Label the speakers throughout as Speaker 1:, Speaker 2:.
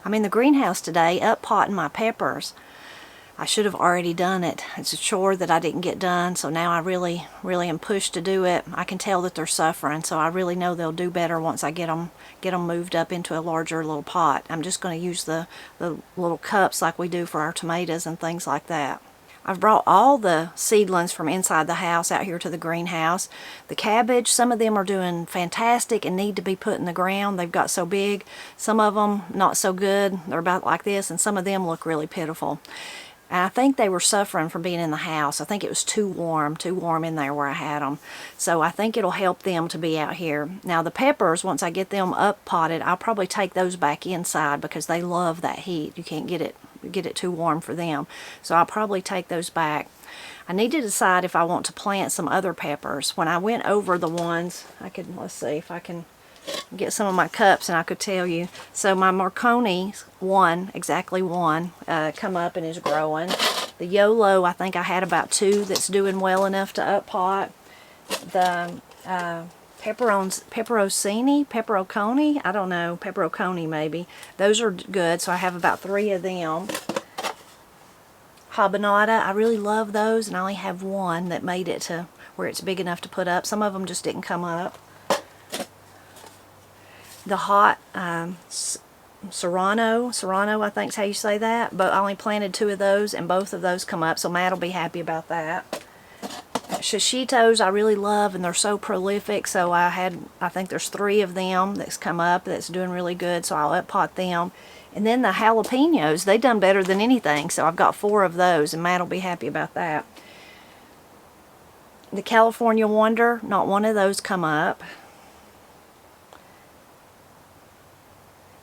Speaker 1: I'm in the greenhouse today up potting my peppers. I should have already done it. It's a chore that I didn't get done, so now I really am pushed to do it. I can tell that they're suffering, so I really know they'll do better once I get them moved up into a larger little pot. I'm just going to use the little cups like we do for our tomatoes and things like that. I've brought all the seedlings from inside the house out here to the greenhouse. The cabbage, some of them are doing fantastic and need to be put in the ground. They've got so big. Some of them not so good. They're about like this, and some of them look really pitiful. And I think they were suffering from being in the house. I think it was too warm in there where I had them. So I think it'll help them to be out here. Now the peppers, once I get them up potted, I'll probably take those back inside because they love that heat. You can't get it too warm for them. So I'll probably take those back. I need to decide if I want to plant some other peppers. When I went over the ones, let's see if I can get some of my cups and I could tell you. So my Marconi, exactly one, come up and is growing. The Yolo, I think I had about 2 that's doing well enough to up pot. The pepperoconi, I don't know, pepperoconi maybe. Those are good, so I have about 3 of them. Habanada, I really love those, and I only have 1 that made it to where it's big enough to put up. Some of them just didn't come up. The hot Serrano, I think is how you say that, but I only planted 2 of those, and both of those come up, so Matt will be happy about that. Shishitos I really love, and they're so prolific, so I think there's 3 of them that's come up that's doing really good, so I'll up pot them. And then the jalapenos, they done better than anything, so I've got 4 of those, and Matt will be happy about that. The California Wonder, not one of those come up.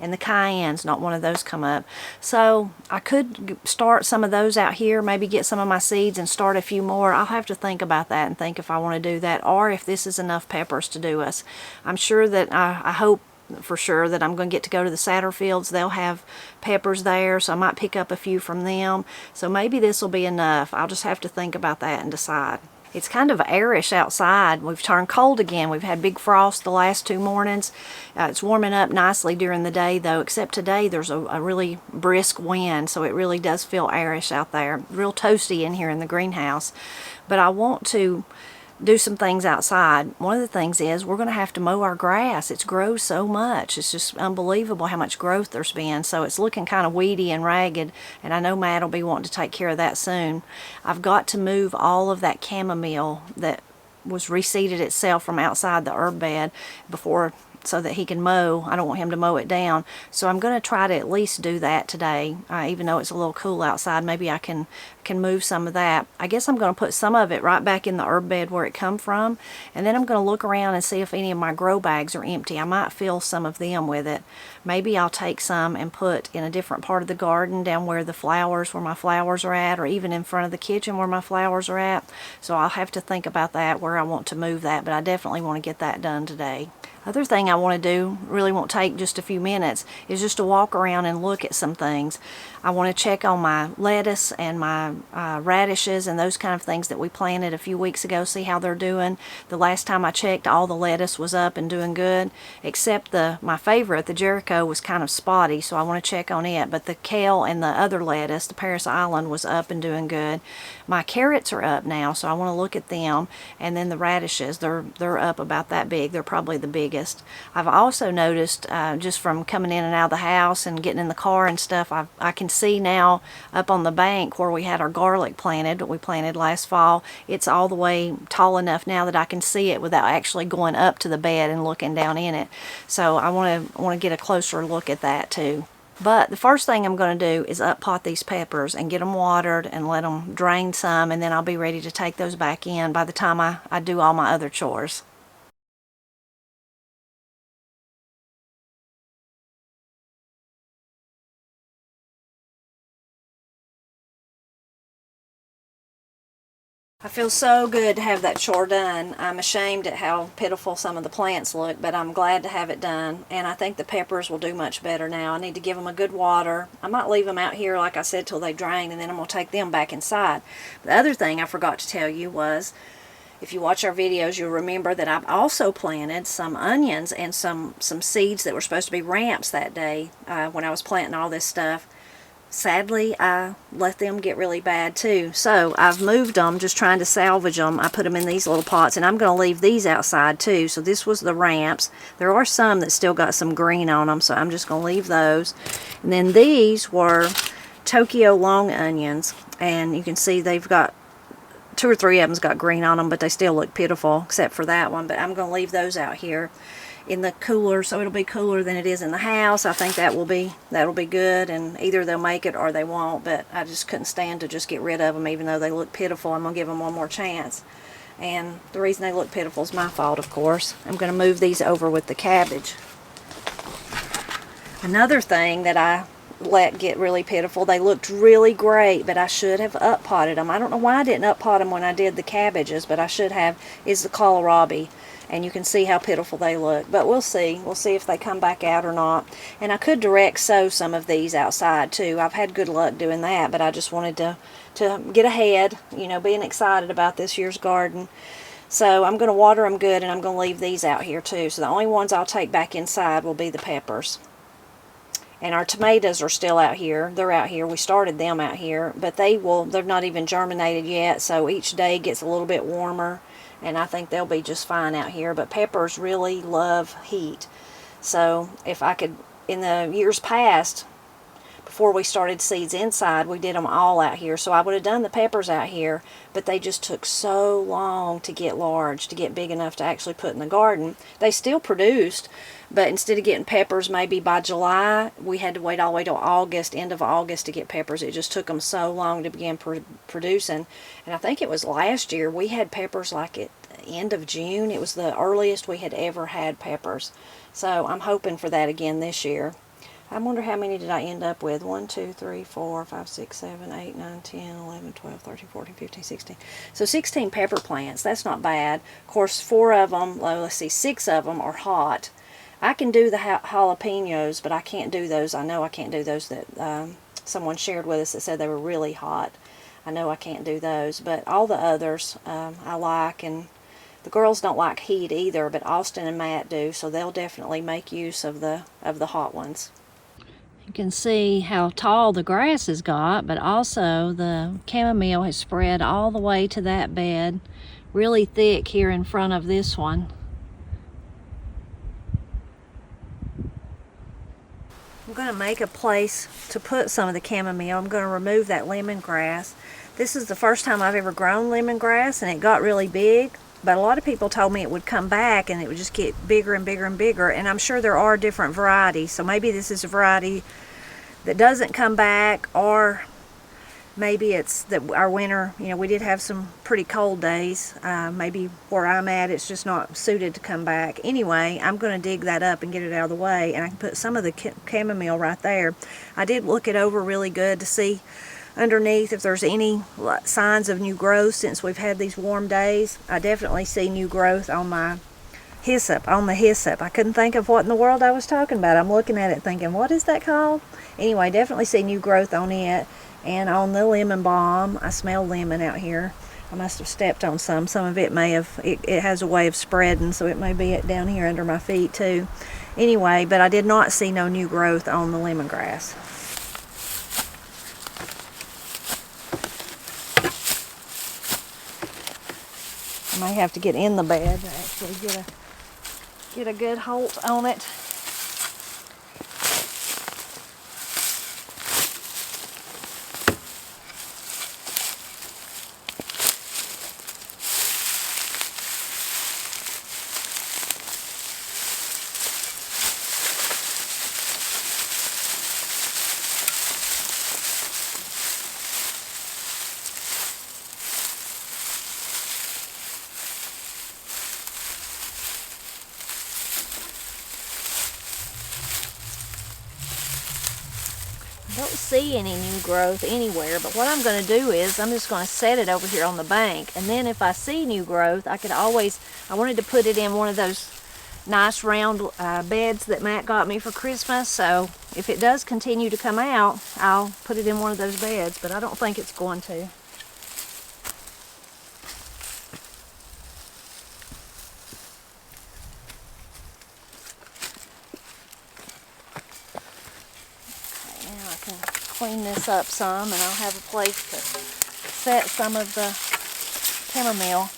Speaker 1: And the cayennes, not one of those come up. So I could start some of those out here, maybe get some of my seeds and start a few more. I'll have to think about that and think if I want to do that, or if this is enough peppers to do us. I'm sure that, I hope for sure that I'm going to get to go to the Satterfields. They'll have peppers there, so I might pick up a few from them. So maybe this will be enough. I'll just have to think about that and decide. It's kind of airish outside. We've turned cold again. We've had big frost the last 2 mornings. It's warming up nicely during the day though, except today there's a really brisk wind, so it really does feel airish out there. Real toasty in here in the greenhouse. But I want to do some things outside. One of the things is we're going to have to mow our grass. It's grows so much. It's just unbelievable how much growth there's been. So it's looking kind of weedy and ragged, and I know Matt will be wanting to take care of that soon. I've got to move all of that chamomile that was reseeded itself from outside the herb bed before, so that he can mow. I don't want him to mow it down. So I'm going to try to at least do that today. Even though it's a little cool outside, maybe I can move some of that. I guess I'm going to put some of it right back in the herb bed where it come from. And then I'm going to look around and see if any of my grow bags are empty. I might fill some of them with it. Maybe I'll take some and put in a different part of the garden, down where my flowers are at, or even in front of the kitchen where my flowers are at. So I'll have to think about that, where I want to move that, but I definitely want to get that done today. Other thing I want to do, really won't take just a few minutes, is just to walk around and look at some things. I want to check on my lettuce and my radishes and those kind of things that we planted a few weeks ago, see how they're doing. The last time I checked, all the lettuce was up and doing good, except my favorite, the Jericho, was kind of spotty, so I want to check on it. But the kale and the other lettuce, the Paris Island, was up and doing good. My carrots are up now, so I want to look at them. And then the radishes, they're up about that big. They're probably the biggest. I've also noticed, just from coming in and out of the house and getting in the car and stuff, I can see now up on the bank where we had our garlic planted, that we planted last fall, it's all the way tall enough now that I can see it without actually going up to the bed and looking down in it. So I want to get a closer look at that too. But the first thing I'm going to do is up pot these peppers and get them watered and let them drain some, and then I'll be ready to take those back in by the time I do all my other chores. I feel so good to have that chore done. I'm ashamed at how pitiful some of the plants look, but I'm glad to have it done. And I think the peppers will do much better now. I need to give them a good water. I might leave them out here, like I said, till they drain, and then I'm going to take them back inside. The other thing I forgot to tell you was, if you watch our videos, you'll remember that I've also planted some onions and some seeds that were supposed to be ramps that day when I was planting all this stuff. Sadly, I let them get really bad too. So I've moved them, just trying to salvage them. I put them in these little pots, and I'm going to leave these outside too. So this was the ramps. There are some that still got some green on them, so I'm just going to leave those. And then these were Tokyo long onions, and you can see they've got 2 or 3 of them's got green on them, but they still look pitiful except for that one. But I'm going to leave those out here in the cooler, so it'll be cooler than it is in the house. I think that'll be good, and either they'll make it or they won't. But I just couldn't stand to just get rid of them, even though they look pitiful. I'm gonna give them one more chance, and the reason they look pitiful is my fault, of course. I'm gonna move these over with the cabbage. Another thing that I let get really pitiful, they looked really great, but I should have up potted them. I don't know why I didn't up pot them when I did the cabbages, but I should have, is the kohlrabi. And you can see how pitiful they look. But we'll see. We'll see if they come back out or not. And I could direct sow some of these outside too. I've had good luck doing that, but I just wanted to get ahead, you know, being excited about this year's garden. So I'm going to water them good, and I'm going to leave these out here too. So the only ones I'll take back inside will be the peppers. And our tomatoes are still out here. They're out here. We started them out here, but they're not even germinated yet, so each day gets a little bit warmer, and I think they'll be just fine out here. But peppers really love heat. So if I could, in the years past, before we started seeds inside, we did them all out here. So I would have done the peppers out here, but they just took so long to get large, to get big enough to actually put in the garden. They still produced, but instead of getting peppers maybe by July, we had to wait all the way till August, end of August, to get peppers. It just took them so long to begin producing. And I think it was last year we had peppers like at the end of June. It was the earliest we had ever had peppers. So I'm hoping for that again this year. I wonder how many did I end up with? 1, 2, 3, 4, 5, 6, 7, 8, 9, 10, 11, 12, 13, 14, 15, 16. So 16 pepper plants. That's not bad. Of course, 4 of them, well, let's see, 6 of them are hot. I can do the jalapenos, but I can't do those. I know I can't do those that someone shared with us that said they were really hot. I know I can't do those, but all the others I like, and the girls don't like heat either, but Austin and Matt do, so they'll definitely make use of the hot ones. You can see how tall the grass has got, but also the chamomile has spread all the way to that bed, really thick here in front of this one. I'm going to make a place to put some of the chamomile. I'm going to remove that lemongrass. This is the first time I've ever grown lemongrass, and it got really big, but a lot of people told me it would come back and it would just get bigger and bigger and bigger, and I'm sure there are different varieties. So maybe this is a variety that doesn't come back, or maybe it's that our winter, you know, we did have some pretty cold days. Maybe where I'm at, it's just not suited to come back. Anyway, I'm going to dig that up and get it out of the way, and I can put some of the chamomile right there. I did look it over really good to see underneath if there's any signs of new growth since we've had these warm days. I definitely see new growth on my hyssop, I couldn't think of what in the world I was talking about. I'm looking at it thinking, what is that called? Anyway, definitely see new growth on it. And on the lemon balm, I smell lemon out here. I must have stepped on some. Some of it may have, it has a way of spreading, so it may be down here under my feet too. Anyway, but I did not see no new growth on the lemongrass. I may have to get in the bed to actually get a good hold on it. I don't see any new growth anywhere, but what I'm going to do is I'm just going to set it over here on the bank, and then if I see new growth, I wanted to put it in one of those nice round beds that Matt got me for Christmas, so if it does continue to come out, I'll put it in one of those beds, but I don't think it's going to. can clean this up some, and I'll have a place to set some of the chamomile.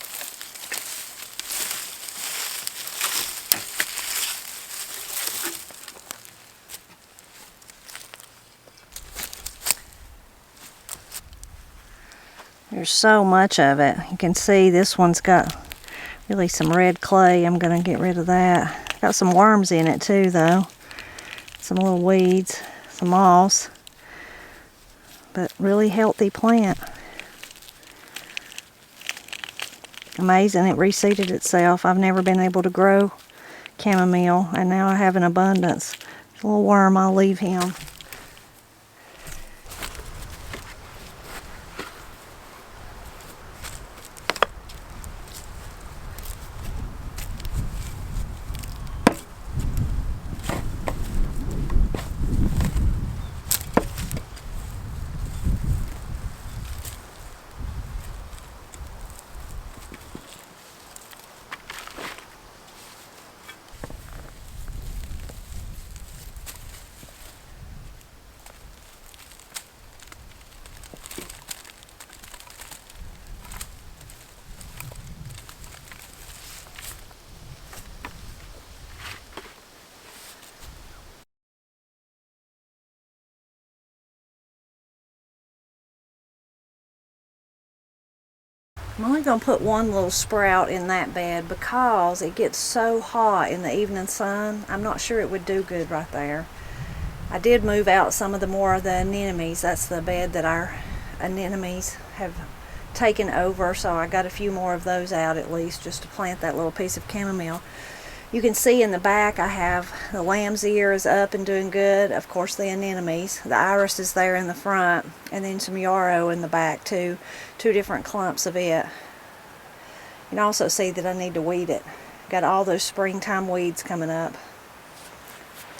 Speaker 1: There's so much of it. You can see this one's got really some red clay. I'm going to get rid of that. Got some worms in it too, though. Some little weeds, some moss. But really healthy plant. Amazing, it reseeded itself. I've never been able to grow chamomile, and now I have an abundance. A little worm, I'll leave him. I'm only going to put one little sprout in that bed because it gets so hot in the evening sun. I'm not sure it would do good right there. I did move out some of the more of the anemones. That's the bed that our anemones have taken over, so I got a few more of those out at least just to plant that little piece of chamomile. You can see in the back I have the lamb's ear is up and doing good. Of course the anemones. The iris is there in the front, and then some yarrow in the back too. Two different clumps of it. You can also see that I need to weed it. Got all those springtime weeds coming up.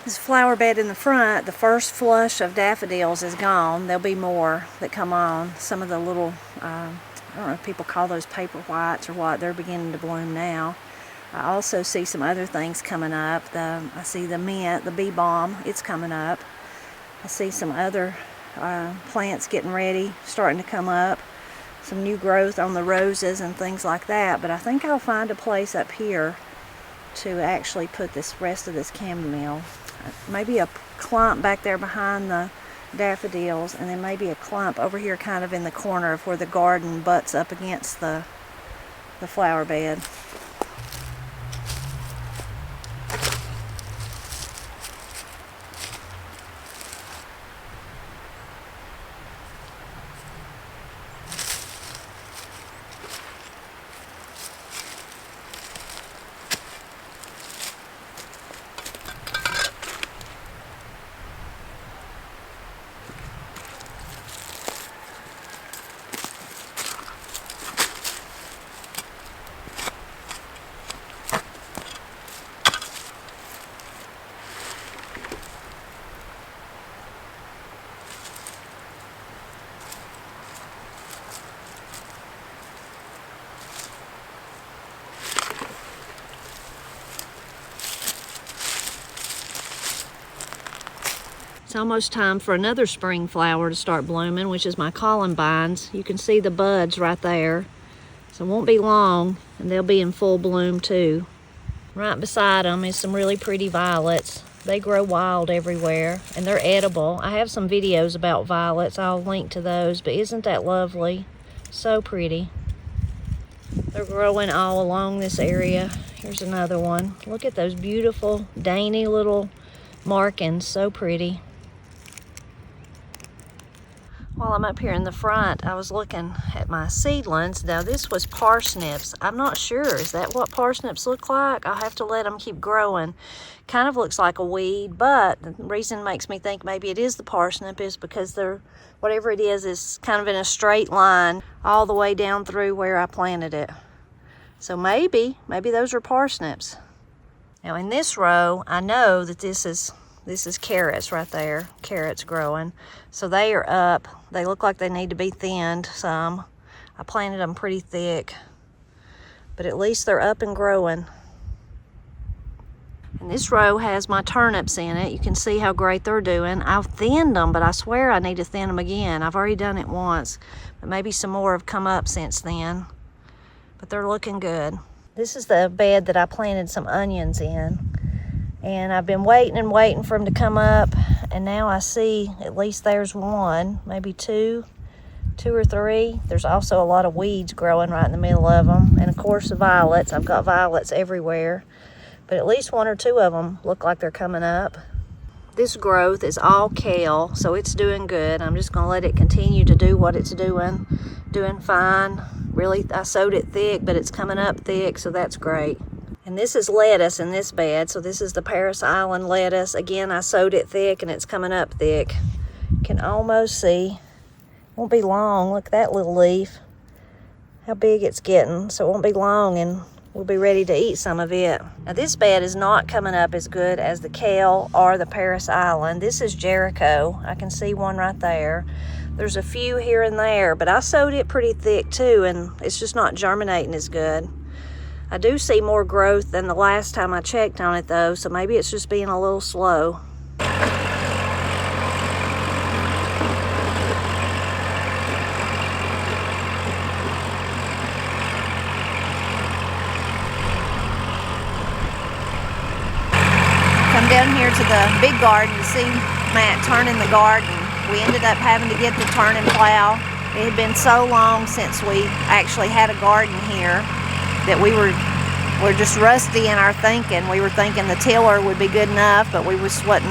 Speaker 1: This flower bed in the front, the first flush of daffodils is gone. There'll be more that come on. Some of the little, I don't know if people call those paper whites or what, they're beginning to bloom now. I also see some other things coming up. I see the mint, the bee balm, it's coming up. I see some other plants getting ready, starting to come up. Some new growth on the roses and things like that. But I think I'll find a place up here to actually put this rest of this chamomile. Maybe a clump back there behind the daffodils, and then maybe a clump over here kind of in the corner of where the garden butts up against the flower bed. It's almost time for another spring flower to start blooming, which is my columbines. You can see the buds right there. So it won't be long, and they'll be in full bloom too. Right beside them is some really pretty violets. They grow wild everywhere, and they're edible. I have some videos about violets. I'll link to those, but isn't that lovely? So pretty. They're growing all along this area. Here's another one. Look at those beautiful, dainty little markings. So pretty. While I'm up here in the front, I was looking at my seedlings. Now this was parsnips. I'm not sure, is that what parsnips look like? I'll have to let them keep growing. Kind of looks like a weed, but the reason makes me think maybe it is the parsnip is because they're, whatever it is kind of in a straight line all the way down through where I planted it. So maybe those are parsnips. Now in this row, I know that this is carrots right there, carrots growing. So they are up. They look like they need to be thinned some. I planted them pretty thick, but at least they're up and growing. And this row has my turnips in it. You can see how great they're doing. I've thinned them, but I swear I need to thin them again. I've already done it once, but maybe some more have come up since then. But they're looking good. This is the bed that I planted some onions in. And I've been waiting and waiting for them to come up. And now I see at least there's one, maybe two or three. There's also a lot of weeds growing right in the middle of them. And of course the violets. I've got violets everywhere. But at least one or two of them look like they're coming up. This growth is all kale, so it's doing good. I'm just gonna let it continue to do what it's doing fine. Really, I sowed it thick, but it's coming up thick, so that's great. And this is lettuce in this bed, so this is the Paris Island lettuce. Again, I sowed it thick and it's coming up thick. You can almost see, won't be long, look at that little leaf, how big it's getting. So it won't be long and we'll be ready to eat some of it. Now this bed is not coming up as good as the kale or the Paris Island. This is Jericho. I can see one right there. There's a few here and there, but I sowed it pretty thick too, and it's just not germinating as good. I do see more growth than the last time I checked on it though, so maybe it's just being a little slow. Down here to the big garden to see Matt turning the garden. We ended up having to get the turn and plow. It had been so long since we actually had a garden here that we're just rusty in our thinking. We were thinking the tiller would be good enough, but we wasn't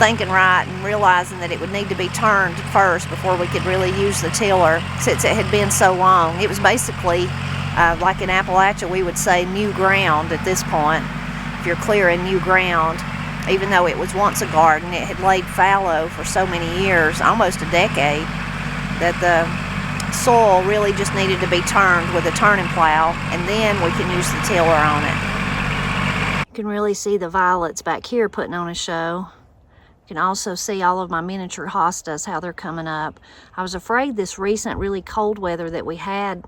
Speaker 1: thinking right and realizing that it would need to be turned first before we could really use the tiller since it had been so long. It was basically, like in Appalachia, we would say new ground at this point, if you're clearing new ground. Even though it was once a garden, it had laid fallow for so many years, almost a decade, that the soil really just needed to be turned with a turning plow, and then we can use the tiller on it. You can really see the violets back here putting on a show. You can also see all of my miniature hostas, how they're coming up. I was afraid this recent really cold weather that we had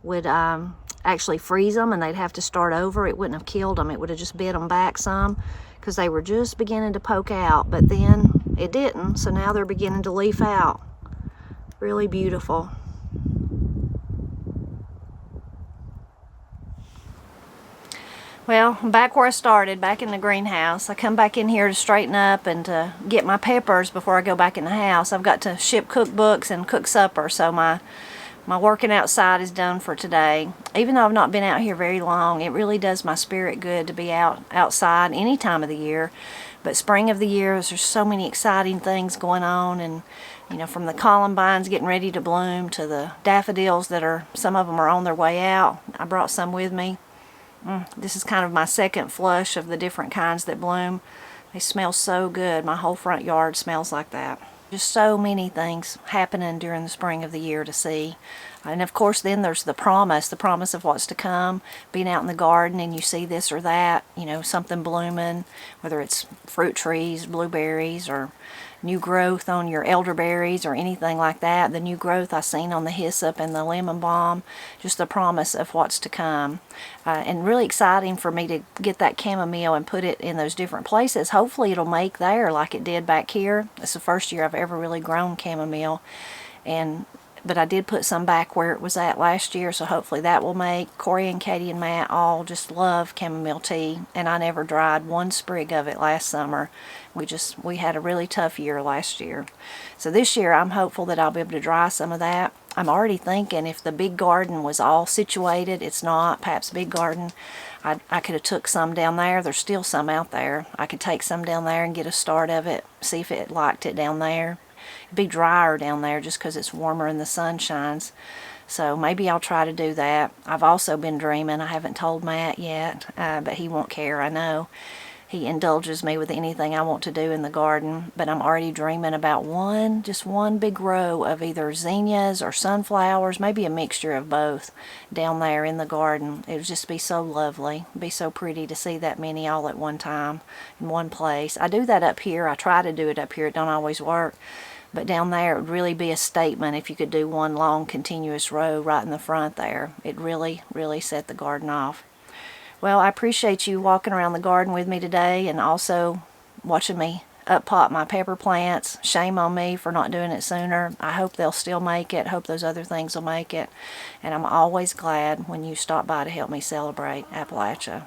Speaker 1: would actually freeze them and they'd have to start over. It wouldn't have killed them. It would have just bit them back some, because they were just beginning to poke out, but then it didn't, so now they're beginning to leaf out. Really beautiful. Well, I'm back where I started, back in the greenhouse. I come back in here to straighten up and to get my peppers before I go back in the house. I've got to ship cookbooks and cook supper, so my working outside is done for today. Even though I've not been out here very long, it really does my spirit good to be outside any time of the year. But spring of the year, there's so many exciting things going on, and you know, from the columbines getting ready to bloom to the daffodils that some of them are on their way out. I brought some with me. This is kind of my second flush of the different kinds that bloom. They smell so good. My whole front yard smells like that. Just so many things happening during the spring of the year to see. And of course then there's the promise of what's to come, being out in the garden and you see this or that, you know, something blooming, whether it's fruit trees, blueberries, or new growth on your elderberries or anything like that. The new growth I seen on the hyssop and the lemon balm, just the promise of what's to come. And really exciting for me to get that chamomile and put it in those different places. Hopefully it'll make there like it did back here. It's the first year I've ever really grown chamomile, but I did put some back where it was at last year, so hopefully that will make. Corey and Katie and Matt all just love chamomile tea, and I never dried one sprig of it last summer. We had a really tough year last year. So this year I'm hopeful that I'll be able to dry some of that. I'm already thinking if the big garden was all situated, it's not, Pap's big garden, I could have took some down there. There's still some out there. I could take some down there and get a start of it, see if it liked it down there. It'd be drier down there just because it's warmer and the sun shines. So maybe I'll try to do that. I've also been dreaming. I haven't told Matt yet, but he won't care, I know. He indulges me with anything I want to do in the garden, but I'm already dreaming about just one big row of either zinnias or sunflowers, maybe a mixture of both down there in the garden. It would just be so lovely. It'd be so pretty to see that many all at one time in one place. I do that up here. I try to do it up here. It don't always work. But down there, it would really be a statement if you could do one long continuous row right in the front there. It really, really set the garden off. Well, I appreciate you walking around the garden with me today and also watching me up pot my pepper plants. Shame on me for not doing it sooner. I hope they'll still make it. Hope those other things will make it. And I'm always glad when you stop by to help me celebrate Appalachia.